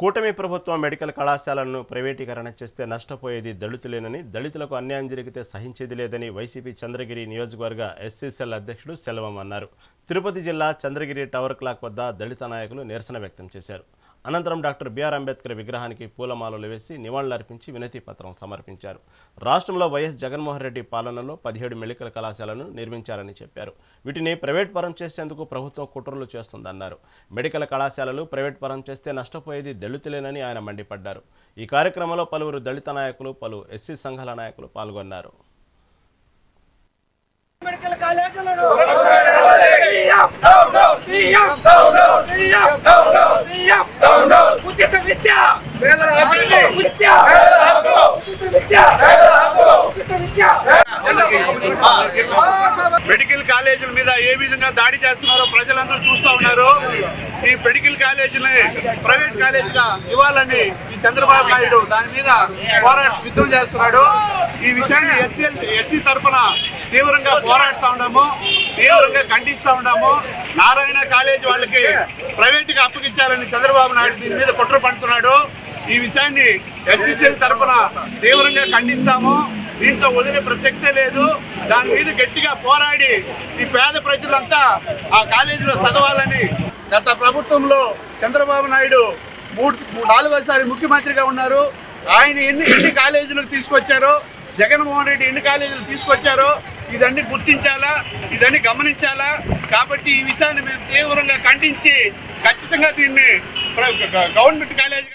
కూటమి ప్రభుత్వం మెడికల్ కళాశాలలను ప్రైవేటీకరణ చేస్తే నష్టపోయేది దళితులేనని, దళితులకు అన్యాయం జరిగితే సహించేది లేదని వైసీపీ చంద్రగిరి నియోజకవర్గ ఎస్సీ సెల్ అధ్యక్షుడు సెల్వం అన్నారు. తిరుపతి జిల్లా చంద్రగిరి టవర్ క్లాక్ వద్ద దళిత నాయకులు నిరసన వ్యక్తం చేశారు. అనంతరం డాక్టర్ బిఆర్ అంబేద్కర్ విగ్రహానికి పూలమాలలు వేసి నివాళులర్పించి వినతి పత్రం సమర్పించారు. రాష్ట్రంలో వైఎస్ జగన్మోహన్ రెడ్డి పాలనలో 17 మెడికల్ కళాశాలను నిర్మించారని చెప్పారు. వీటిని ప్రైవేట్ పరం చేసేందుకు ప్రభుత్వం కుట్రలు చేస్తుందన్నారు. మెడికల్ కళాశాలలు ప్రైవేట్ పరం చేస్తే నష్టపోయేది దళితులేనని ఆయన మండిపడ్డారు. ఈ కార్యక్రమంలో పలువురు దళిత నాయకులు, పలు ఎస్సీ సంఘాల నాయకులు పాల్గొన్నారు. మెడికల్ కాలేజీలను ఉచిత విద్య మెడికల్ కాలేజీల మీద ఏ విధంగా దాడి చేస్తున్నారో ప్రజలందరూ చూస్తూ ఉన్నారు. ఈ మెడికల్ కాలేజీని ప్రైవేట్ కాలేజీగా ఇవ్వాలని ఈ చంద్రబాబు నాయుడు దాని మీద యుద్ధం చేస్తున్నాడు. ఈ విషయాన్ని ఎస్సీ తరఫున తీవ్రంగా పోరాడుతూ ఉన్నాము, తీవ్రంగా ఖండిస్తూ ఉన్నాము. నారాయణ కాలేజీ వాళ్ళకి ప్రైవేట్గా అప్పగించాలని చంద్రబాబు నాయుడు దీని మీద కుట్ర పడుతున్నాడు. ఈ విషయాన్ని ఎస్సీసీల తరఫున తీవ్రంగా ఖండిస్తాము. దీంతో వదిలే ప్రసక్తే లేదు. దాని మీద గట్టిగా పోరాడి ఈ పేద ప్రజలంతా ఆ కాలేజీలో చదవాలని. గత ప్రభుత్వంలో చంద్రబాబు నాయుడు 4వసారి ముఖ్యమంత్రిగా ఉన్నారు. ఆయన ఎన్ని కాలేజీలకు తీసుకొచ్చారో, జగన్మోహన్ రెడ్డి ఎన్ని కాలేజీలు తీసుకొచ్చారో ఇదన్నీ గుర్తించాలా, ఇదన్నీ గమనించాలా. కాబట్టి ఈ విషయాన్ని మేము తీవ్రంగా ఖండించి ఖచ్చితంగా దీన్ని గవర్నమెంట్ కాలేజీ